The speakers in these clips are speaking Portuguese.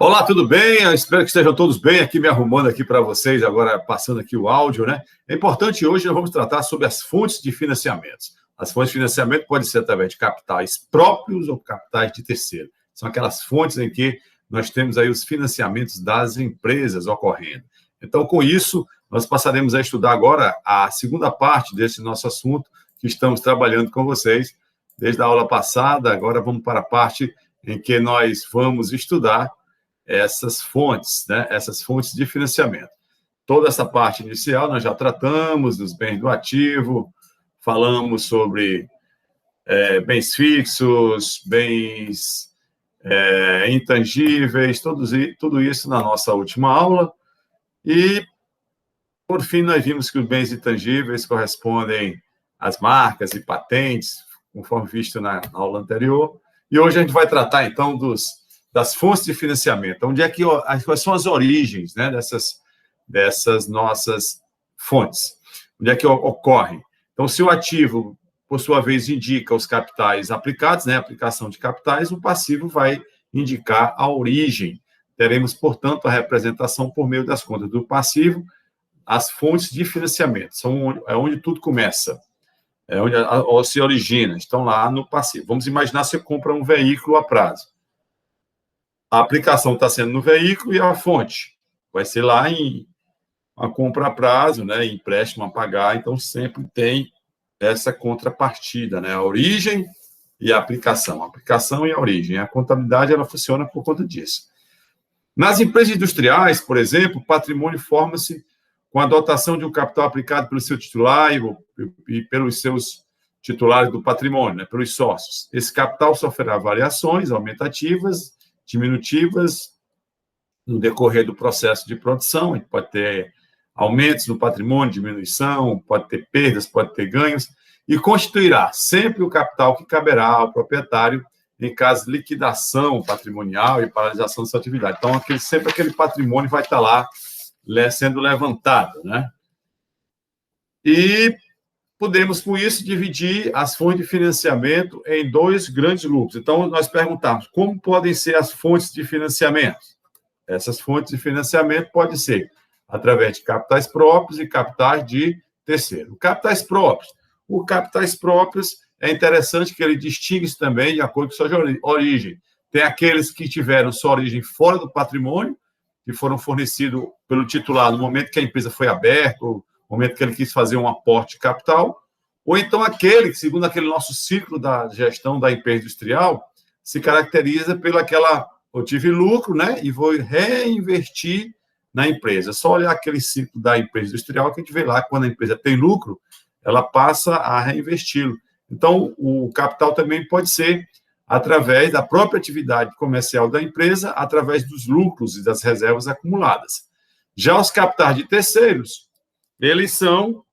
Olá, tudo bem? Eu espero que estejam todos bem aqui, me arrumando aqui para vocês, agora passando aqui o áudio, né? É importante hoje, nós vamos tratar sobre as fontes de financiamentos. As fontes de financiamento podem ser através de capitais próprios ou capitais de terceiro. São aquelas fontes em que nós temos aí os financiamentos das empresas ocorrendo. Então, com isso, nós passaremos a estudar agora a segunda parte desse nosso assunto que estamos trabalhando com vocês desde a aula passada. Agora vamos para a parte em que nós vamos estudar essas fontes, né? Essas fontes de financiamento. Toda essa parte inicial nós já tratamos dos bens do ativo, falamos sobre bens fixos, bens intangíveis, tudo isso na nossa última aula. E, por fim, nós vimos que os bens intangíveis correspondem às marcas e patentes, conforme visto na aula anterior. E hoje a gente vai tratar, então, das fontes de financiamento. Onde é que, quais são as origens, né, dessas nossas fontes? Onde é que ocorrem? Então, se o ativo, por sua vez, indica os capitais aplicados, né, aplicação de capitais, o passivo vai indicar a origem. Teremos, portanto, a representação por meio das contas do passivo, as fontes de financiamento. É onde tudo começa, é onde se origina, estão lá no passivo. Vamos imaginar se você compra um veículo a prazo. A aplicação está sendo no veículo e a fonte vai ser lá em uma compra a prazo, né, empréstimo a pagar, então sempre tem essa contrapartida, né, a origem e a aplicação e a origem. A contabilidade ela funciona por conta disso. Nas empresas industriais, por exemplo, o patrimônio forma-se com a dotação de um capital aplicado pelo seu titular e pelos seus titulares do patrimônio, né, pelos sócios. Esse capital sofrerá variações aumentativas, diminutivas, no decorrer do processo de produção. A gente pode ter aumentos no patrimônio, diminuição, pode ter perdas, pode ter ganhos, e constituirá sempre o capital que caberá ao proprietário em caso de liquidação patrimonial e paralisação da sua atividade. Então, sempre aquele patrimônio vai estar lá sendo levantado, né? E podemos, com isso, dividir as fontes de financiamento em dois grandes grupos. Então, nós perguntamos, como podem ser as fontes de financiamento? Essas fontes de financiamento podem ser através de capitais próprios e capitais de terceiro. Capitais próprios. O capitais próprios é interessante que ele distingue-se também de acordo com sua origem. Tem aqueles que tiveram sua origem fora do patrimônio, que foram fornecidos pelo titular no momento que a empresa foi aberta, ou no momento que ele quis fazer um aporte de capital, ou então aquele que, segundo aquele nosso ciclo da gestão da empresa industrial, se caracteriza eu tive lucro, né, e vou reinvestir na empresa. Só olhar aquele ciclo da empresa industrial que a gente vê lá, quando a empresa tem lucro, ela passa a reinvesti-lo. Então, o capital também pode ser através da própria atividade comercial da empresa, através dos lucros e das reservas acumuladas. Já os capitais de terceiros, eles são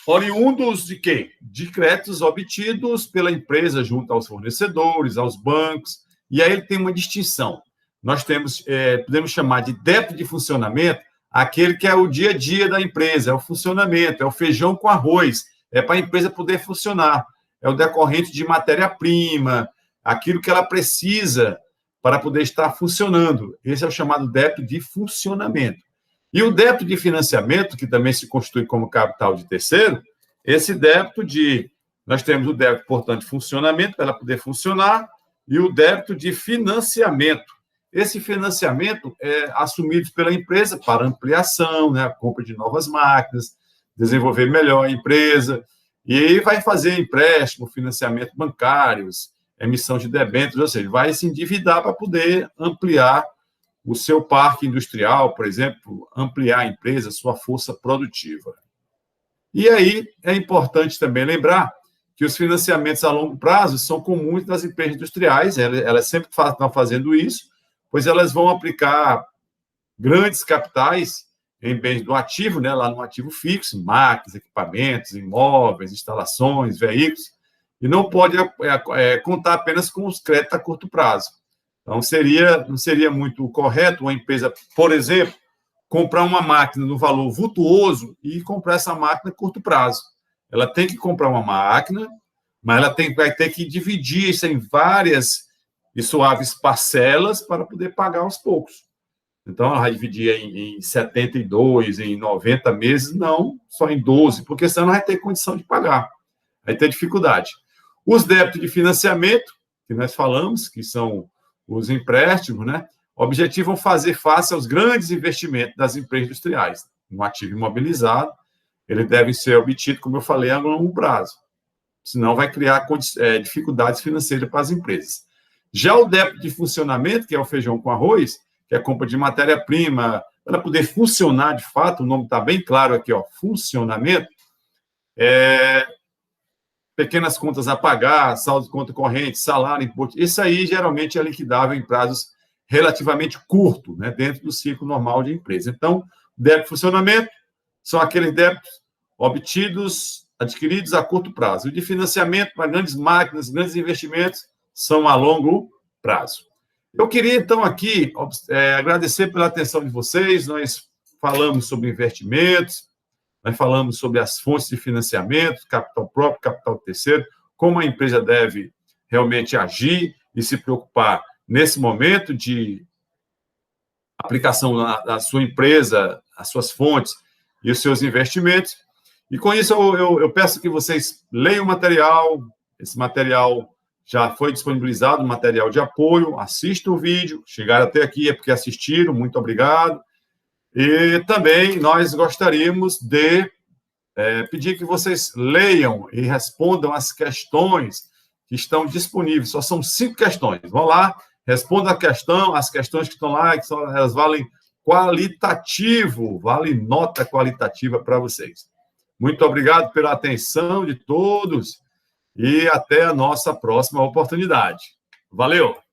oriundos de quê? De créditos obtidos pela empresa junto aos fornecedores, aos bancos, e aí ele tem uma distinção. Nós podemos chamar de débito de funcionamento aquele que é o dia a dia da empresa, é o funcionamento, é o feijão com arroz, é para a empresa poder funcionar, é o decorrente de matéria-prima, aquilo que ela precisa para poder estar funcionando. Esse é o chamado débito de funcionamento. E o débito de financiamento, que também se constitui como capital de terceiro, nós temos o débito, portanto, de funcionamento, para ela poder funcionar, e o débito de financiamento. Esse financiamento é assumido pela empresa para ampliação, né, a compra de novas máquinas, desenvolver melhor a empresa, e aí vai fazer empréstimo, financiamento bancários, emissão de debêntures, ou seja, vai se endividar para poder ampliar o seu parque industrial, por exemplo, ampliar a empresa, sua força produtiva. E aí é importante também lembrar que os financiamentos a longo prazo são comuns nas empresas industriais, elas sempre estão fazendo isso, pois elas vão aplicar grandes capitais em bens do ativo, né, lá no ativo fixo, máquinas, equipamentos, imóveis, instalações, veículos, e não pode contar apenas com os créditos a curto prazo. Então, não seria muito correto uma empresa, por exemplo, comprar uma máquina no valor vultuoso e comprar essa máquina a curto prazo. Ela tem que comprar uma máquina, mas ela vai ter que dividir isso em várias e suaves parcelas para poder pagar aos poucos. Então, ela vai dividir em 72, em 90 meses, não só em 12, porque senão não vai ter condição de pagar, vai ter dificuldade. Os débitos de financiamento, que nós falamos, que são os empréstimos, né? O objetivo é fazer face aos grandes investimentos das empresas industriais. Um ativo imobilizado, ele deve ser obtido, como eu falei, a longo prazo. Senão vai criar dificuldades financeiras para as empresas. Já o débito de funcionamento, que é o feijão com arroz, que é a compra de matéria-prima, para poder funcionar de fato, o nome está bem claro aqui, ó, funcionamento, pequenas contas a pagar, saldo de conta corrente, salário, imposto, isso aí geralmente é liquidável em prazos relativamente curtos, né, dentro do ciclo normal de empresa. Então, débito de funcionamento são aqueles débitos adquiridos a curto prazo. O de financiamento para grandes máquinas, grandes investimentos, são a longo prazo. Eu queria, então, aqui agradecer pela atenção de vocês. Nós falamos sobre investimentos, nós falamos sobre as fontes de financiamento, capital próprio, capital terceiro, como a empresa deve realmente agir e se preocupar nesse momento de aplicação da sua empresa, as suas fontes e os seus investimentos. E com isso, eu peço que vocês leiam o material. Esse material já foi disponibilizado, material de apoio. Assistam o vídeo. Chegaram até aqui é porque assistiram. Muito obrigado. E também nós gostaríamos de pedir que vocês leiam e respondam as questões que estão disponíveis. Só são 5 questões. Vão lá, respondam a questão. As questões que estão lá, elas valem qualitativo, vale nota qualitativa para vocês. Muito obrigado pela atenção de todos e até a nossa próxima oportunidade. Valeu!